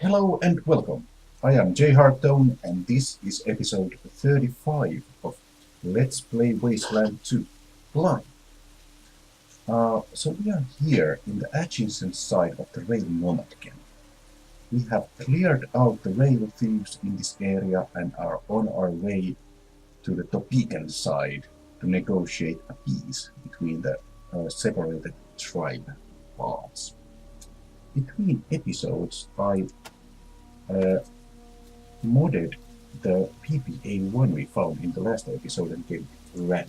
Hello and welcome. I am J Hartone and this is episode 35 of Let's Play Wasteland 2 Live. So we are here in the adjacent side of the rail nomad camp. We have cleared out the rail thieves in this area and are on our way to the Topekans side to negotiate a peace between the separated tribe parts. Between episodes, I modded the PPA-1 we found in the last episode and gave it a run.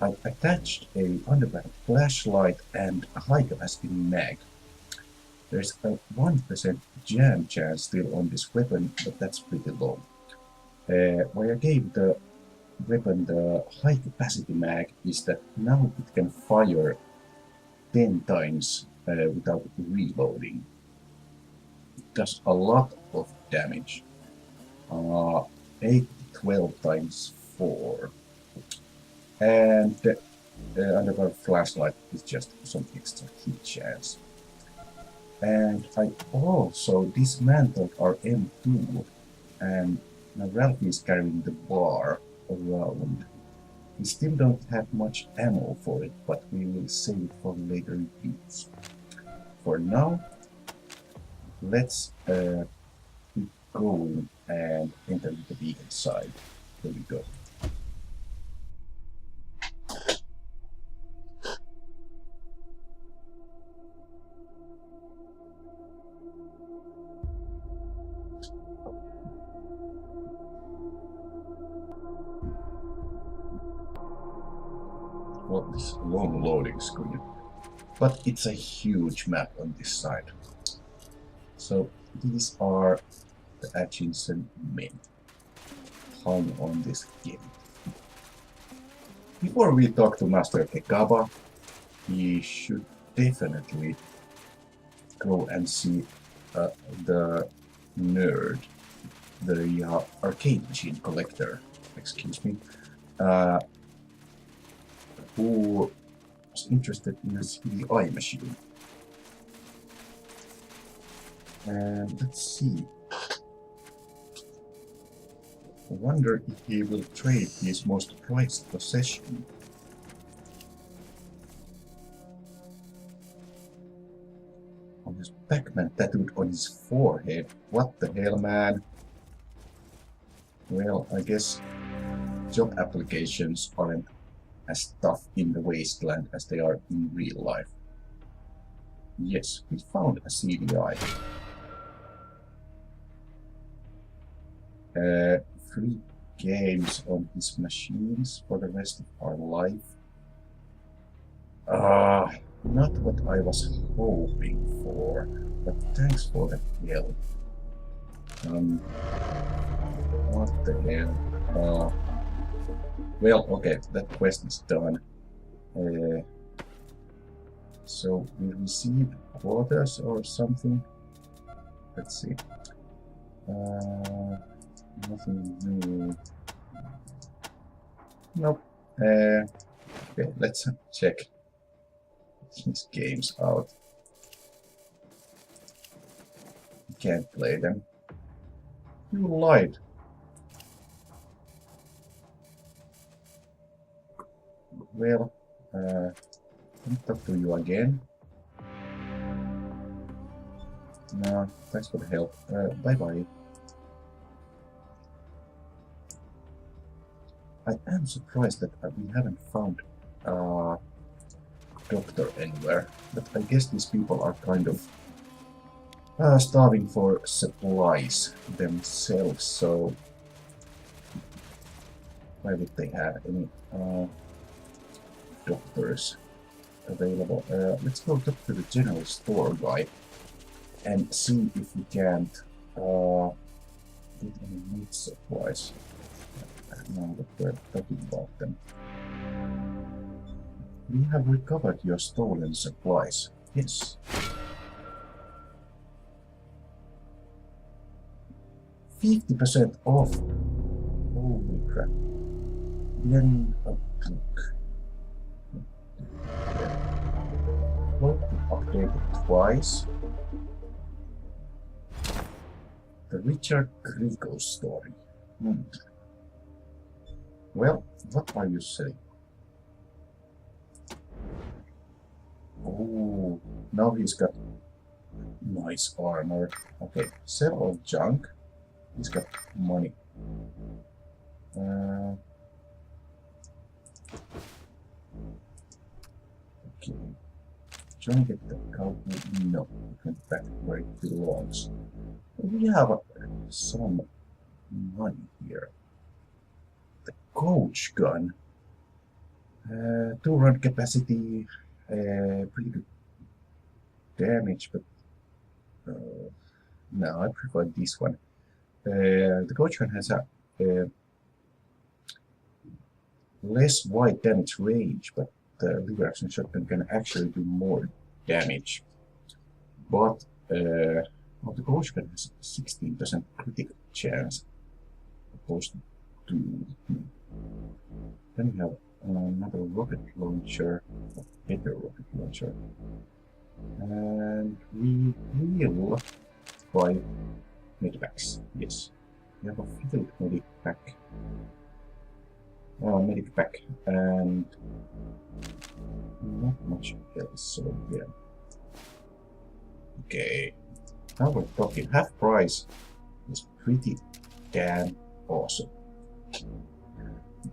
I attached a underground flashlight and a high-capacity mag. There's a 1% jam chance still on this weapon, but that's pretty low. Why I gave the weapon the high-capacity mag is that now it can fire 10 times without reloading. It does a lot of damage. 8 12 times 4. And the underground flashlight is just some extra hit chance. And I also dismantled our M2 and now Ralph is carrying the bar around. We still don't have much ammo for it, but we will save it for later use. For now, let's keep going and enter the beacon side. Here we go. Well, this long loading screen. But it's a huge map on this side. So these are the adjacent men hung on this gate. Before we talk to Master Kekaba, we should definitely go and see the nerd, the arcade machine collector, excuse me, who was interested in a CDI machine. And let's see. I wonder if he will trade his most prized possession. On his Pac-Man tattooed on his forehead. What the hell, man? Well, I guess job applications aren't as tough in the Wasteland as they are in real life. Yes, we found a CDI. Free games on his machines for the rest of our life. Not what I was hoping for, but thanks for the help. What the hell? Well, okay, that quest is done. So we received quotas or something. Let's see. Nothing new. Nope. Okay, let's check these games out. You can't play them. You lied. Well, let me talk to you again. No, thanks for the help. Bye bye. I am surprised that we haven't found a doctor anywhere, but I guess these people are kind of starving for supplies themselves, so why would they have any doctors available? Let's go talk to the general store guy and see if we can't get any meat supplies. Now that we're talking about them. We have recovered your stolen supplies. Yes. %50 off. Holy crap. Getting a book. Well, updated twice. The Richard Grieco story. Hmm. Well, what are you saying? Oh, now he's got nice armor. Okay, sell all junk. He's got money. Okay. Trying to get the cowboy. No, it went back where it belongs. We have some money here. The coach gun. 2 round capacity. Pretty good damage, but no, I prefer this one. The coach gun has a less wide damage range, but the lever action shotgun can actually do more damage. But the coach gun has 16% critical chance opposed to. Then we have another rocket launcher, a better rocket launcher, and we will buy medipacks. Yes, we have a filled medipack. Medic pack and not much else. So yeah. Okay, now we're talking. Half price is pretty damn awesome.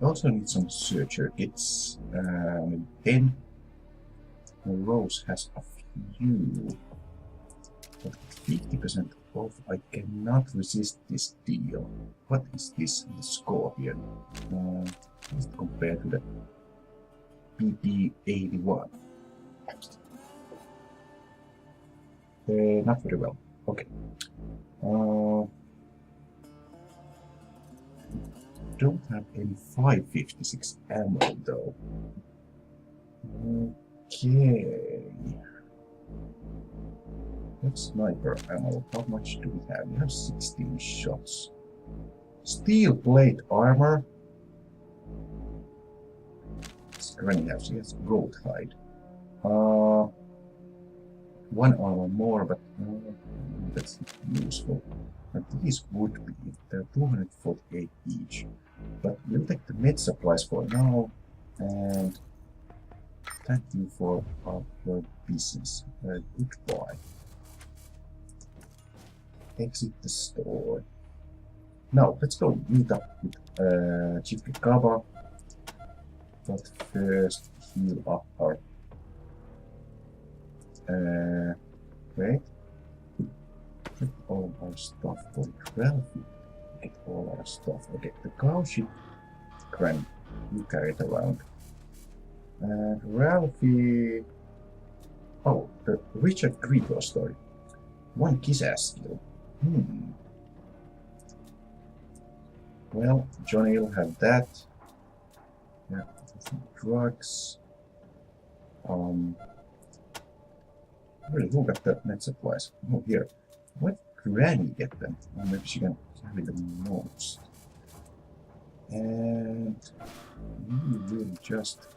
We also need some searcher kits. 10. Rose has a few, but 50% off. I cannot resist this deal. What is this? The Scorpion. Let's compare to the PP81. Not very well. Okay. Don't have any 556 ammo though. Okay. What sniper ammo? How much do we have? We have 16 shots. Steel plate armor. Granny has, yes, gold hide. 1 armor more, but that's useful. And these would be, they're 248 each. But we'll take the med supplies for now, and thank you for your business. Goodbye. Exit the store. Now, let's go meet up with Chief Kaba. But first, heal up our. Wait. Get all our stuff for 12. Get all our stuff. Okay, the cow ship. Granny, you carry it around. And Ralphie. Oh, the Richard Grieco story. 1 kiss-ass skill. Well, Johnny will have that. Yeah. Drugs. Really, who got the med supplies? Oh, here. What Granny get them? Or maybe she can carry them most. And we will just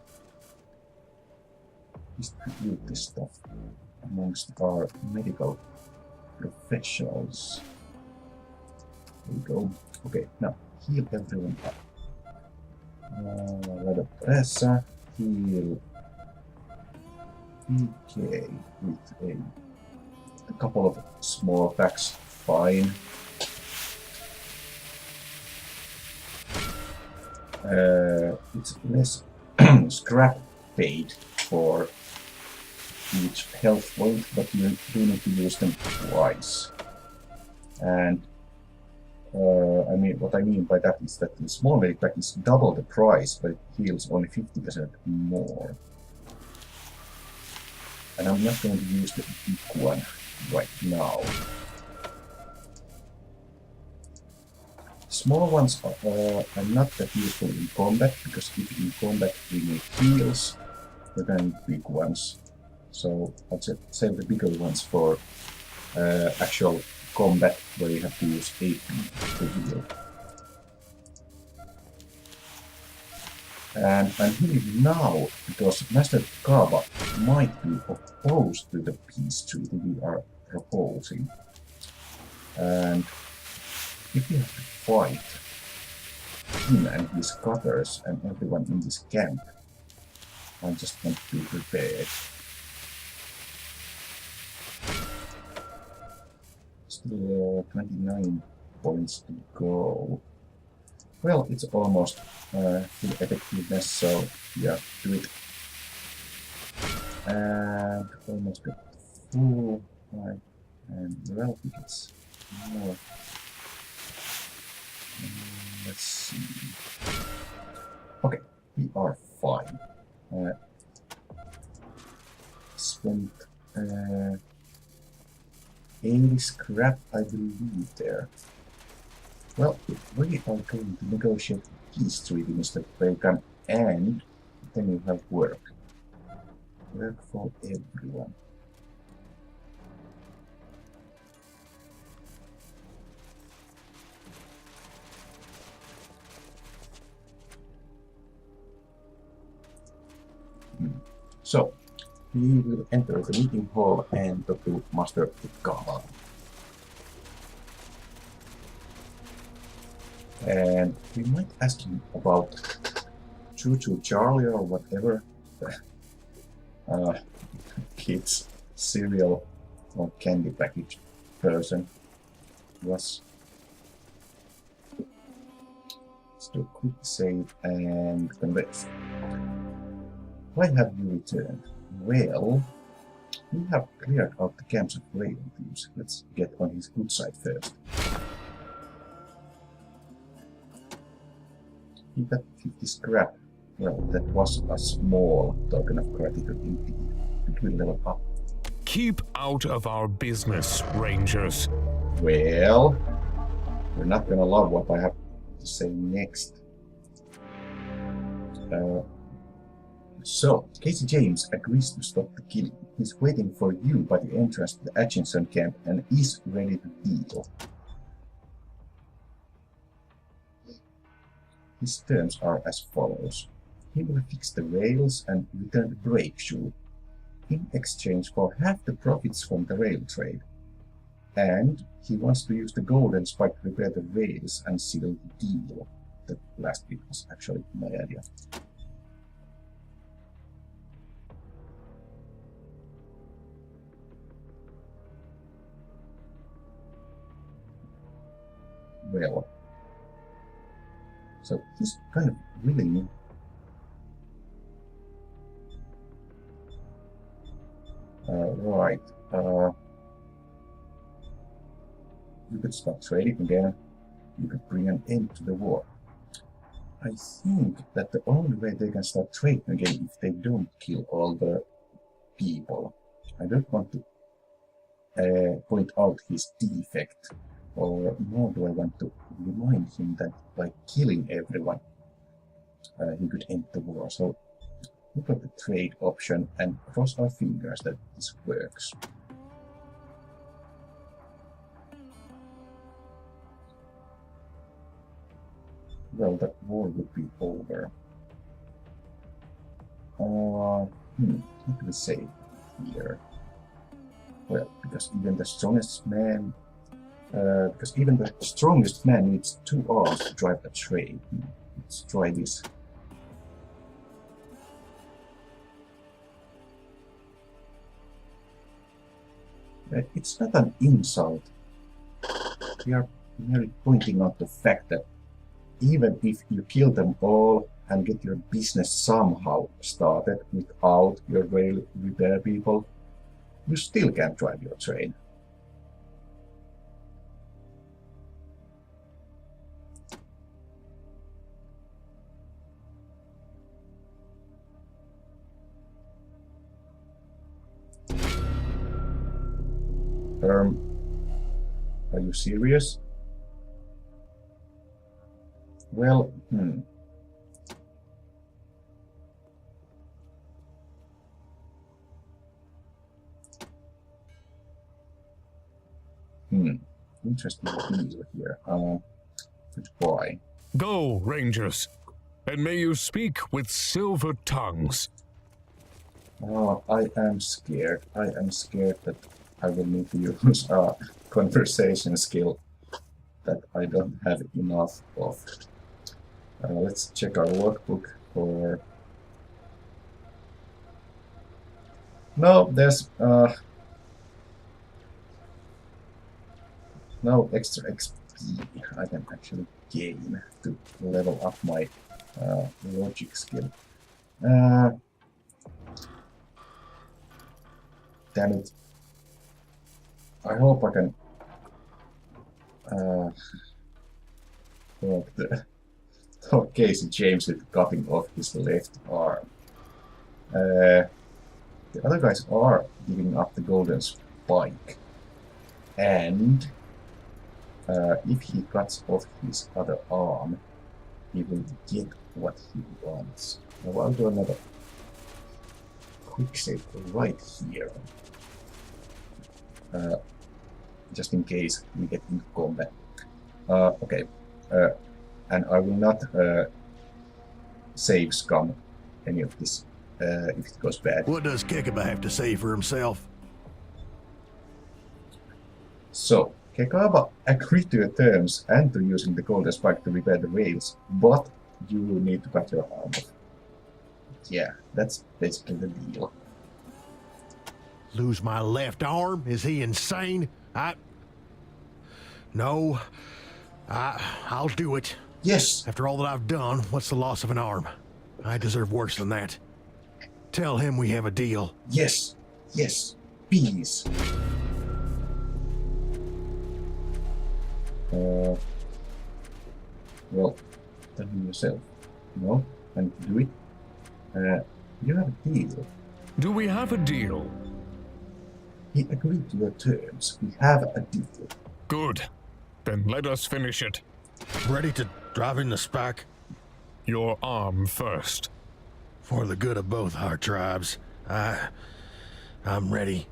distribute this stuff amongst our medical professionals. There we go. Okay, now heal everyone up. Let pressa, heal PK with a couple of small packs, fine. It's less scrap paid for each health point, but you do need to use them twice. And I mean, what I mean by that is that the small medic pack is double the price, but it heals only 50% more. And I'm not going to use the big one right now. Small ones are not that useful in combat, because if in combat we need heals, we're going to need big ones. So I'll save the bigger ones for actual combat, where you have to use AP to heal. And I'm healing now because Master Kaba might be opposed to the peace treaty we are proposing. And if you have to fight him and his cutters and everyone in this camp, I just want to be prepared. Still 29 points to go. Well, it's almost full effectiveness, so yeah, do it. And almost got full, right? And well, I think it's more. Let's see. Okay, we are fine. Spent 80 scrap, I believe, there. Well, we are going to negotiate peace treaty, Mr. Bacon, and then you have work. Work for everyone. So, we will enter the meeting hall and talk to Master Kama. And we might ask him about Choo Choo Charlie or whatever kids cereal or candy package person was. Let's do a quick save and convince. Why have you returned? Well, we have cleared out the camps of raiding thieves. Let's get on his good side first. He got 50 scrap. Well, that was a small token of gratitude indeed. It will level up. Keep out of our business, Rangers. Well, you're not gonna love what I have to say next. So, Casey James agrees to stop the killing. He's waiting for you by the entrance to the Atchison camp and is ready to deal. His terms are as follows. He will fix the rails and return the brake shoe in exchange for half the profits from the rail trade. And he wants to use the golden spike to repair the rails and seal the deal. The last bit was actually my idea. Well, so he's kind of willing. Right. You could start trading again. You could bring an end to the war. I think that the only way they can start trading again if they don't kill all the people. I don't want to point out his defect, or nor do I want to remind him that by killing everyone, he could end the war. So look at the trade option and cross our fingers that this works. Well, that war would be over. What do we say here? Well, because even the strongest man needs 2 arms to drive a trade. Let's try this. It's not an insult. We are merely pointing out the fact that even if you kill them all and get your business somehow started without your rail repair people, you still can't drive your train. Are you serious? Well, Interesting deal here. Goodbye. Go, Rangers, and may you speak with silver tongues. Oh, I am scared. I am scared that I will need to use a conversation skill that I don't have enough of. Let's check our logbook for... No, there's no extra XP I can actually gain to level up my logic skill. Damn it. I hope I can talk Casey James with cutting off his left arm. The other guys are giving up the golden spike, and if he cuts off his other arm, he will get what he wants. Now I'll do another quick save right here, just in case we get into combat. Okay, and I will not save scum any of this if it goes bad. What does Kekaba have to say for himself? So, Kekaba agreed to your terms and to using the golden spike to repair the rails, but you will need to cut your arm off. Yeah, that's basically the deal. Lose my left arm? Is he insane? No. I'll do it. Yes! After all that I've done, what's the loss of an arm? I deserve worse than that. Tell him we have a deal. Yes! Yes! Please! Well, tell me yourself. No? I need to do it. You have a deal. Do we have a deal? He agreed to your terms. We have a deal. Good. Then let us finish it. Ready to drive in the spike? Your arm first. For the good of both our tribes. I'm ready.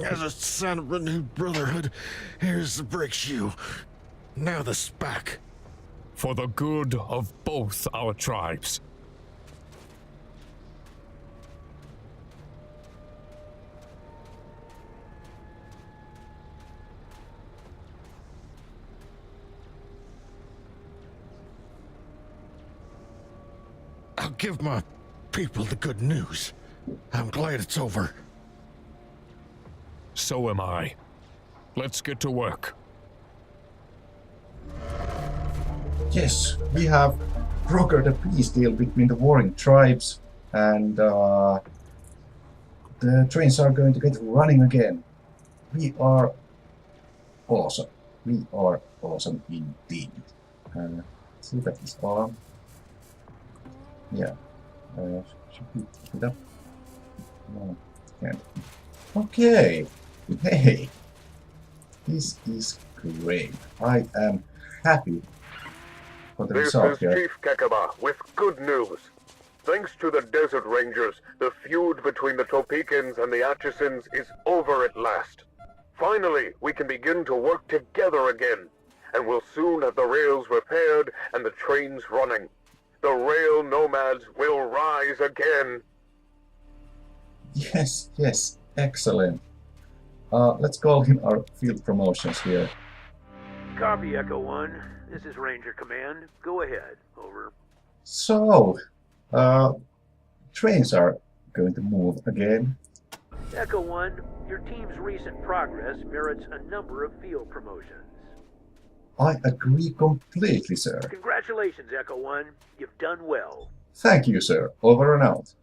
As a son of renewed brotherhood, here's the brick shoe. Now the spike. For the good of both our tribes. I'll give my people the good news. I'm glad it's over. So am I. Let's get to work. Yes, we have brokered a peace deal between the warring tribes, and the trains are going to get running again. We are awesome. We are awesome indeed. Let's look at his arm. Yeah. Should we pick it up? No, can't. Okay. Hey. This is great. I am happy for the This result is here. Chief Kekaba with good news. Thanks to the Desert Rangers, the feud between the Topekans and the Atchisons is over at last. Finally, we can begin to work together again, and we'll soon have the rails repaired and the trains running. The rail nomads will rise again. Yes, yes, excellent. Let's call in our field promotions here. Copy, Echo 1. This is Ranger Command. Go ahead. Over. So, trains are going to move again. Echo 1, your team's recent progress merits a number of field promotions. I agree completely, sir. Congratulations, Echo 1. You've done well. Thank you, sir. Over and out.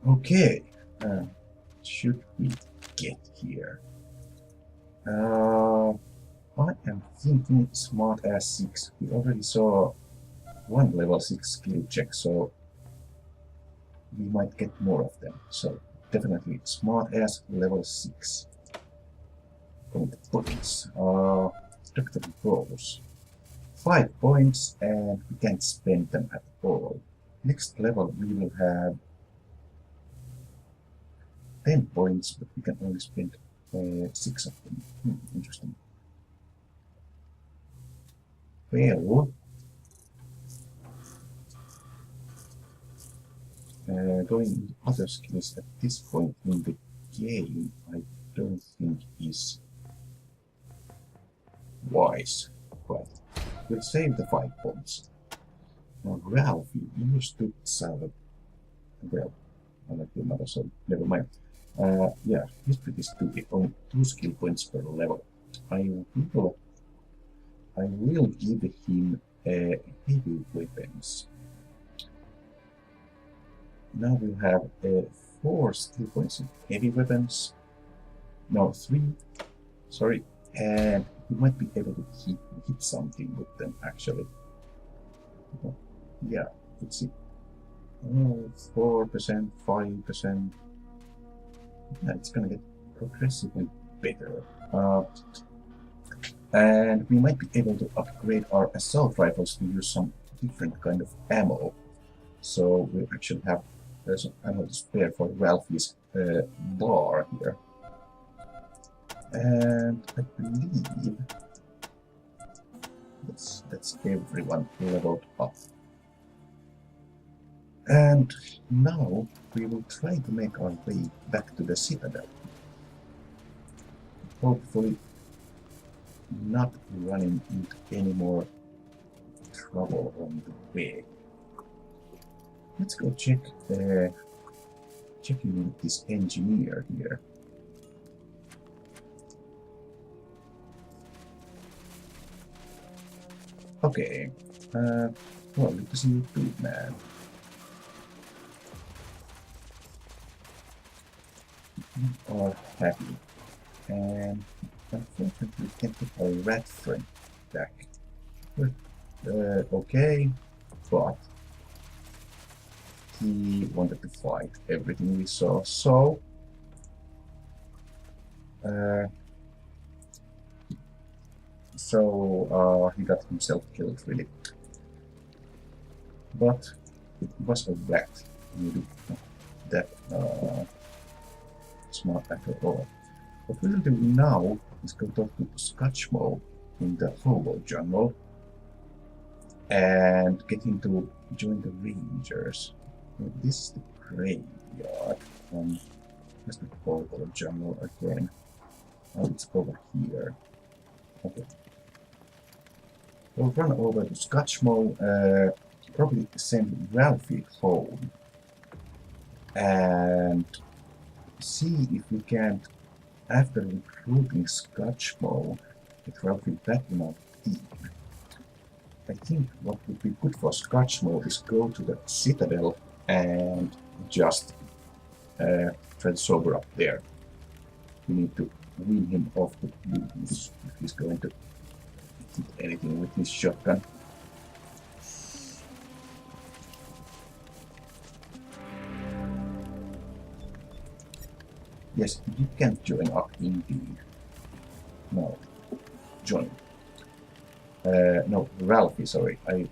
Okay. Should we get here? I am thinking smart ass 6. We already saw one level 6 skill check, so we might get more of them. So definitely smart ass level 6. Going to points. Dr. Rose. 5 points, and we can't spend them at all. Next level we will have 10 points, but we can only spend 6 of them. Interesting. Well, going into other skills at this point in the game, I don't think is wise. But we'll save the 5 points. Now, Ralphie used to salve. Well, I like the mother, so never mind. Yeah, he's pretty stupid. Only 2 skill points per level. I will give him heavy weapons. Now we have 4 skill points in heavy weapons. No, 3. Sorry. And we might be able to hit something with them, actually. Yeah, let's see. 4%, 5%. Yeah, it's gonna get progressively better. And we might be able to upgrade our assault rifles to use some different kind of ammo. So we actually have some ammo to spare for Ralphie's bar here. And I believe that's everyone leveled up. And now we will try to make our way back to the Citadel. Hopefully not running into any more trouble on the way. Let's go checking with this engineer here. Okay, well, good to see you too, man. You are happy, and unfortunately we can't get our rat friend back. Okay, but he wanted to fight everything we saw, so he got himself killed, really. But it was a rat, maybe not that smart after all. What we'll do now is go talk to Scotchmo in the hobo jungle and get him to join the Rangers. This is the graveyard. Where's the hobo jungle again? Oh, it's over here. Okay. We'll run over to Scotchmo, probably send Ralphie home and see if we can't, after recruiting Scotchmo, get Ralphie back in our team. I think what would be good for Scotchmo is go to the Citadel and just try to sober up there. We need to wean him off the booze if he's going to hit anything with his shotgun. Yes, you can join up indeed. No, join. No, Ralphie, sorry. I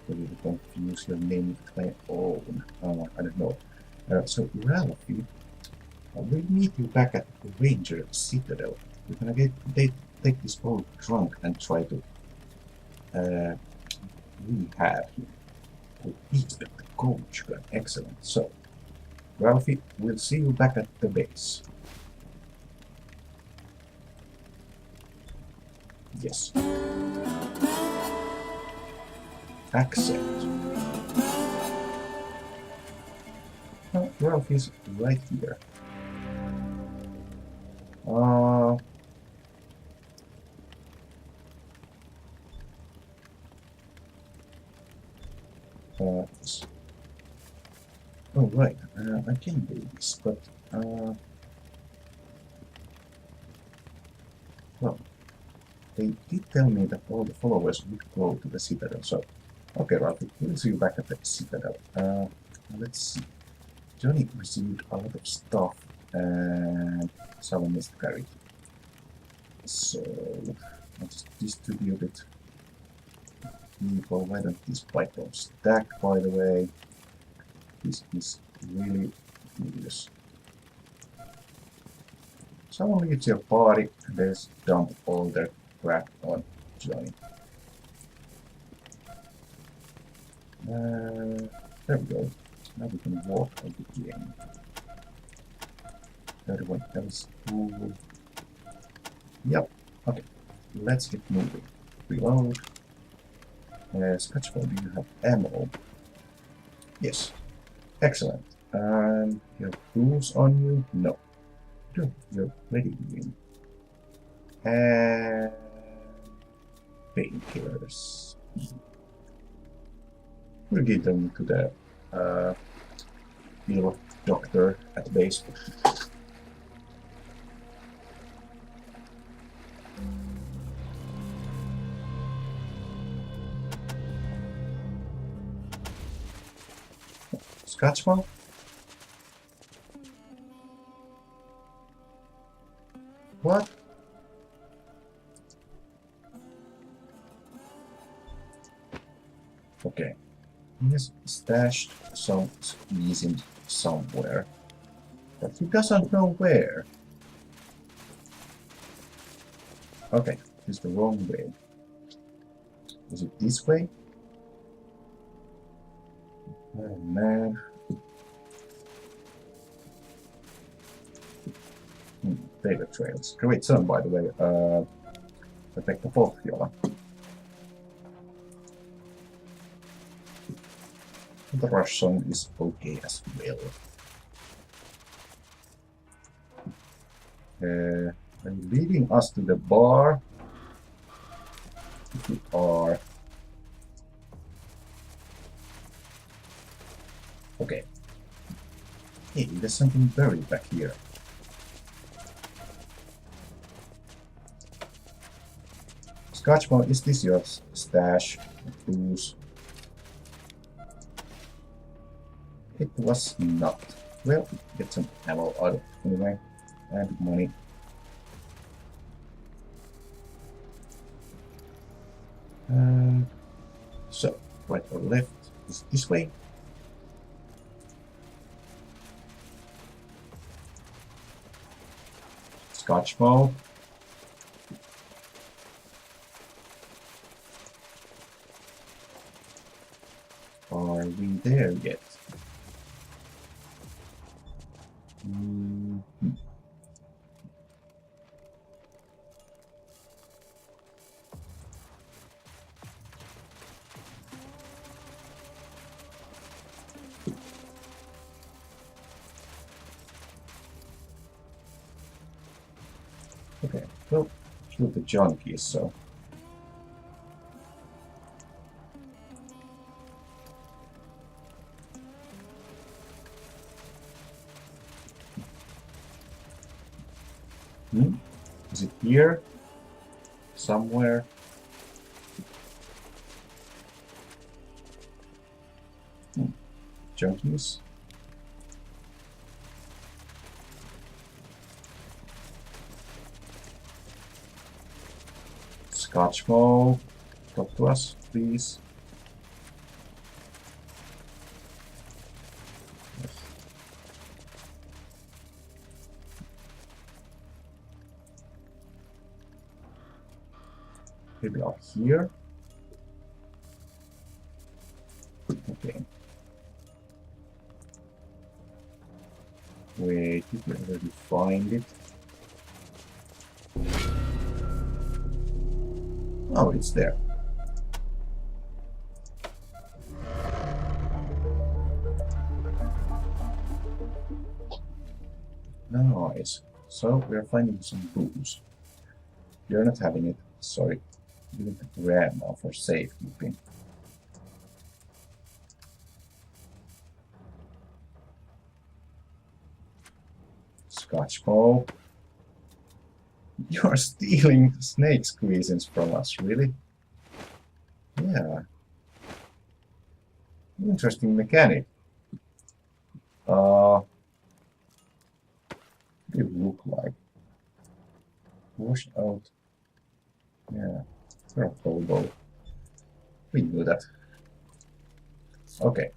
really confuse your name with my own. I don't know. So, Ralphie, we'll meet you back at the Ranger Citadel. We're gonna take this old trunk and try to rehab him. He's got the coach gun. Excellent. So, Ralphie, we'll see you back at the base. Yes. Accept. Oh, Ralphie's right here. Oh, right. I can do this, but well, they did tell me that all the followers would go to the Citadel, so okay, Ralphie, we'll see you back at the Citadel. Let's see. Johnny received a lot of stuff and some missed carry. So I'll just distribute it. People, why don't these pythons stack, by the way? This is really tedious. Someone leaves your party and they just dump all their crap on Johnny. There we go. Now we can walk again. That one, that was cool. Yep. Okay. Let's get moving. Reload. Scotchball, do you have ammo? Yes. Excellent. And you have tools on you? No. Good. You're ready. And painkillers. We'll give them to the little doctor at base. Scotchball? What? Okay. He has stashed some squeezing somewhere. But he doesn't know where. Okay, it's the wrong way. Is it this way? Oh man. Data trails. Great son, by the way. Protect the Pohjola. The Russian is okay as well. Are you leading us to the bar? If you are. Okay. Hey, there's something buried back here. Scotchball, is this your stash of booze? It was not. Well, get some ammo out of it anyway. And money. So, right or left is this way. Scotchball. Are we there yet? Okay, well, shoot the junkies, so. Is it here? Somewhere? Junkies? Scotchball, talk to us, please. Maybe up here. Okay. Wait, did we already find it? Oh, it's there. Nice. So we are finding some booze. You're not having it. Sorry. You need to grab now for safekeeping. Scotchball. You're stealing snake squeezins from us, really? Yeah. Interesting mechanic. What do you look like? Washed out. Yeah. You're a hobo. We knew that. Okay.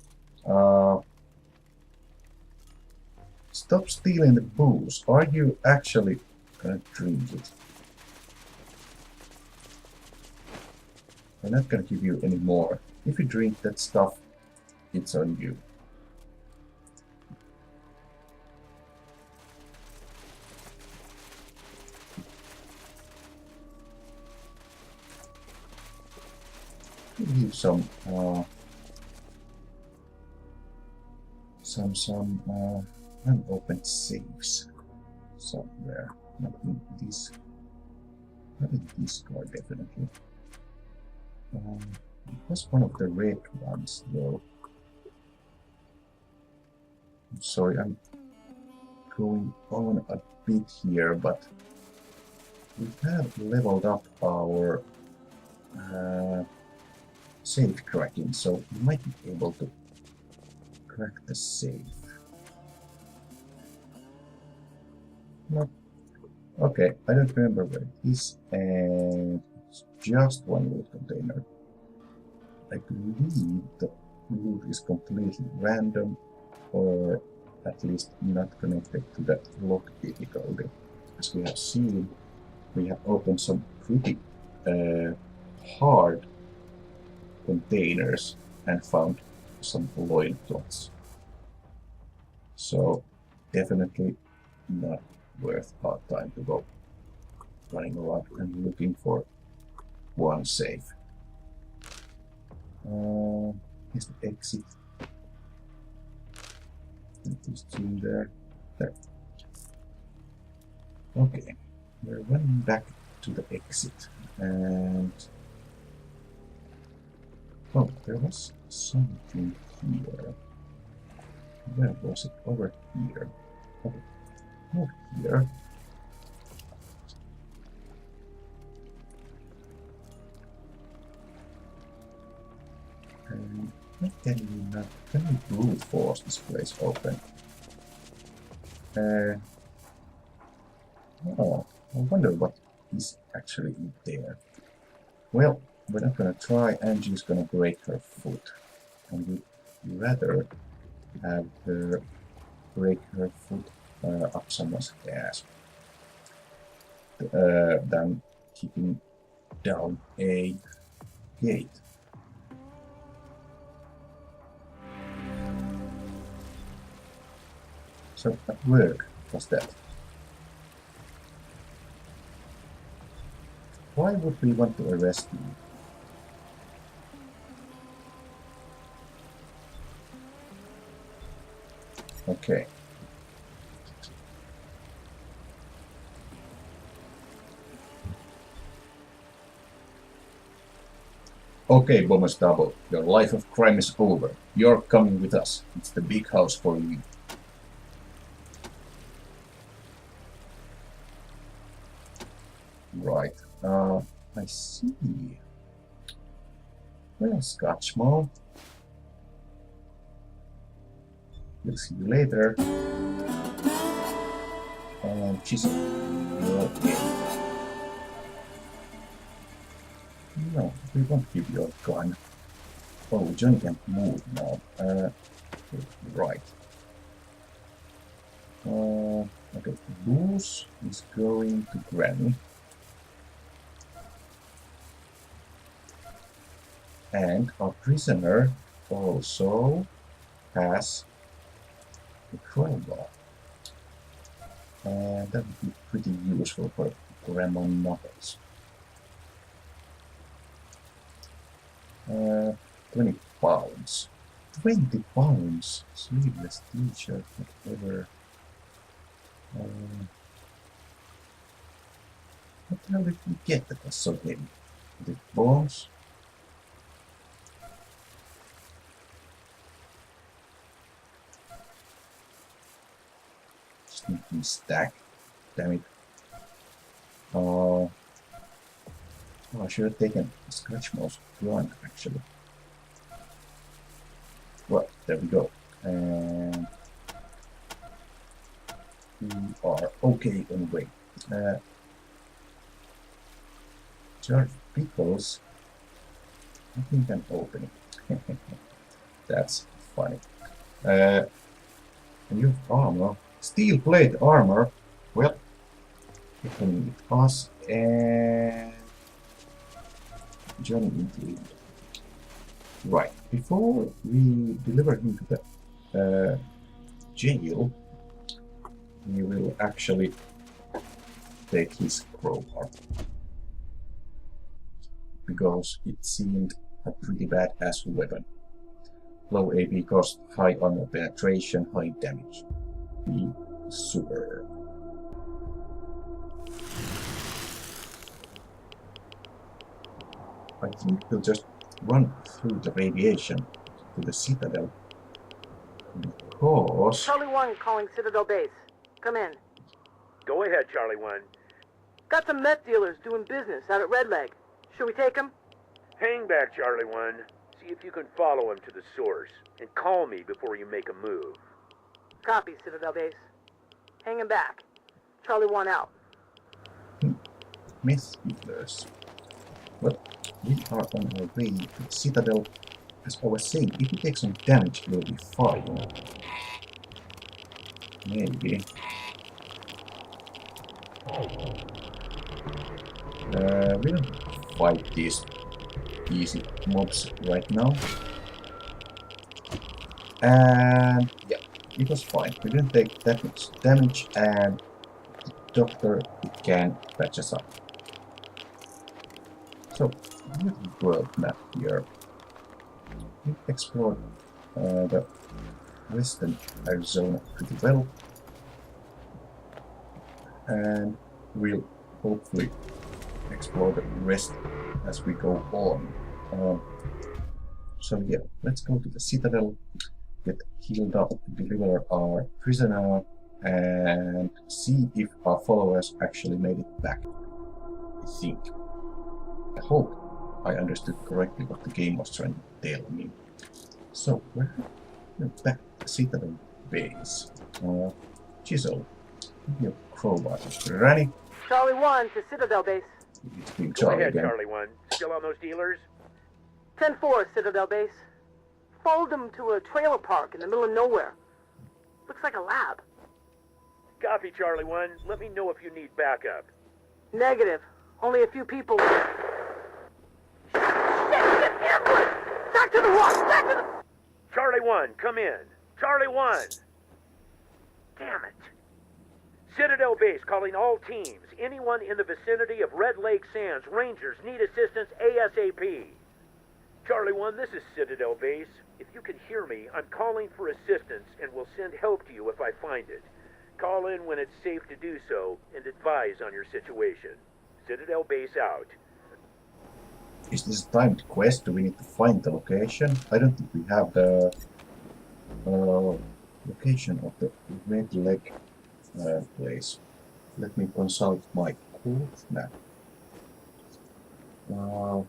Stop stealing the booze. Are you actually gonna drink it? I'm not gonna give you any more. If you drink that stuff, it's on you. leave some unopened safes somewhere. Not in this car, definitely. It was one of the red ones, though. I'm sorry, I'm going on a bit here, but we have leveled up our safe cracking, so we might be able to crack the safe. No. Okay, I don't remember where it is, and it's just one loot container. I believe the loot is completely random, or at least not connected to that lock difficulty. As we have seen, we have opened some pretty hard containers and found some loincloths. So definitely not worth our time to go running around and looking for one safe. Here's the exit. There's two there. There. Okay, we're running back to the exit, and oh, there was something here. Where was it? Over here. Over here. Why can we not? Can we brute force this place open? Oh, I wonder what is actually in there. Well, we're not gonna try. Angie's gonna break her foot, and we'd rather have her break her foot up someone's ass than kicking down a gate. So at work, what's that? Why would we want to arrest you? Okay. Okay, Bombers Double, your life of crime is over. You're coming with us. It's the big house for you. Right. I see. Well, Scotchmo. We'll see you later. And Chisel, you're in. No, we won't give you a gun. Oh, Johnny can't move now. Right. Okay, Booze is going to Granny. And our prisoner also has a crowbar. And that would be pretty useful for grandma knuckles. 20 pounds. 20 pounds! Sleeveless t-shirt, whatever. What the hell did we get that was so heavy? The bones? Sneaky stack. Damn it. Oh, I should have taken Scratchmore's gun, actually. Well, there we go. And we are okay anyway. George Pickles, I think I'm opening. That's funny. And you have armor. Steel plate armor. Well, you can meet us and Johnny into. Right, before we deliver him to the jail, we will actually take his crowbar. Because it seemed a pretty badass weapon. Low AP cost, high armor penetration, high damage. Be super. I think we'll just run through the radiation to the Citadel. Because... Charlie 1 calling Citadel Base. Come in. Go ahead, Charlie 1. Got some meth dealers doing business out at Red Leg. Should we take them? Hang back, Charlie 1. See if you can follow him to the source. And call me before you make a move. Copy, Citadel Base. Hanging back. Charlie 1 out. Meth dealers. But we are on our way to the Citadel. As I was saying, if we take some damage, we'll be fine. Maybe. We don't fight these easy mobs right now. And yeah, it was fine. We didn't take that much damage, and the doctor can patch us up. So, little world map here. We explored the western Arizona pretty well, and we'll hopefully explore the rest as we go on. So yeah, let's go to the Citadel, get healed up, deliver our prisoner, and see if our followers actually made it back. I hope I understood correctly what the game was trying to tell me. So we're back to the Citadel base. Chisel, give me a crowbar. Ready? Charlie 1 to Citadel Base. It's been Go Charlie ahead, again. Charlie 1. Still on those dealers? 10-4, Citadel Base. Followed them to a trailer park in the middle of nowhere. Looks like a lab. Copy, Charlie 1. Let me know if you need backup. Negative. Only a few people. Shit! Ambulance! Back to the rock! Back to the... Charlie 1, come in. Charlie 1! Damn it. Citadel Base calling all teams. Anyone in the vicinity of Red Lake Sands Rangers need assistance ASAP. Charlie 1, this is Citadel Base. If you can hear me, I'm calling for assistance and will send help to you if I find it. Call in when it's safe to do so and advise on your situation. Citadel Base out. Is this a timed quest? Do we need to find the location? I don't think we have the location of the Red Leg place. Let me consult my course map. No,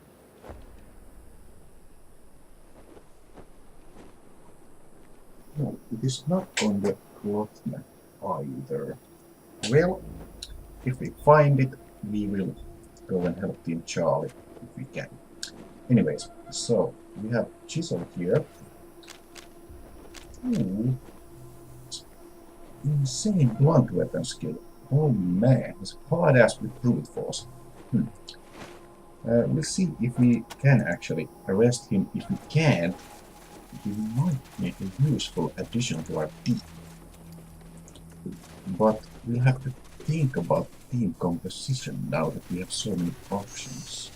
it is not on the cloth map either. Well, if we find it, we will go and help Team Charlie if we can. Anyways, so we have Chisel here. Ooh. Insane blunt weapon skill. Oh man, it's hard ass with brute force. We'll see if we can actually arrest him. If we can, he might make a useful addition to our team. But we'll have to think about team composition now that we have so many options.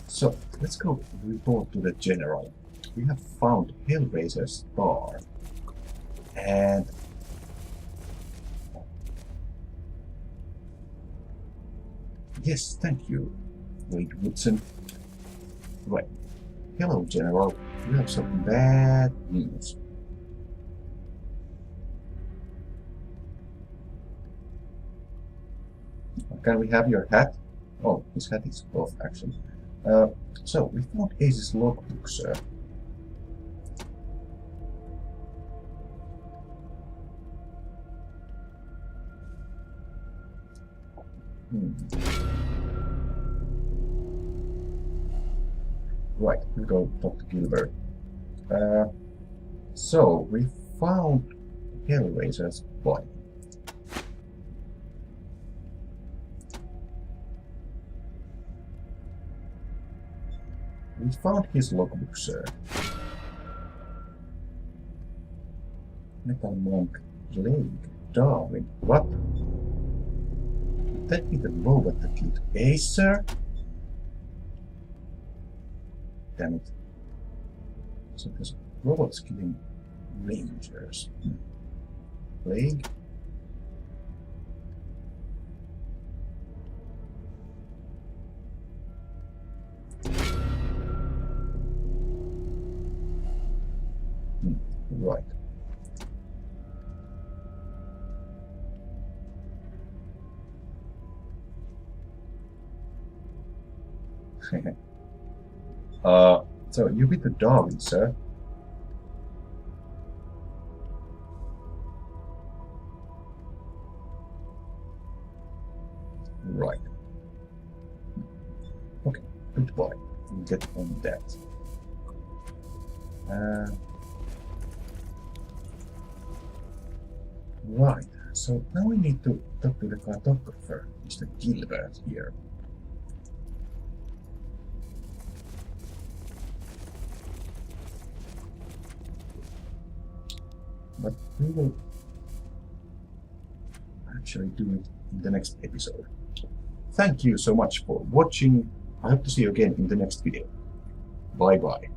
So, let's go report to the general. We have found Hellraiser's star. And... yes, thank you, Wade Woodson. Right. Hello, General. We have some bad news. Can we have your hat? Oh, his hat is off, actually. So, we found Ace's logbook, sir. Right, we'll go talk to Gilbert. So, we found Hellraiser's body. We found his logbook, sir. Metal Monk, Blake, Darwin, what? that be the robot that killed Acer? Damn it. So there's robots killing rangers. Plague? Right. So you beat the dog, sir. Right. Okay, good boy. We'll get on that. Right, so now we need to talk to the cartographer, Mr. Gilbert here. But we will actually do it in the next episode. Thank you so much for watching. I hope to see you again in the next video. Bye bye.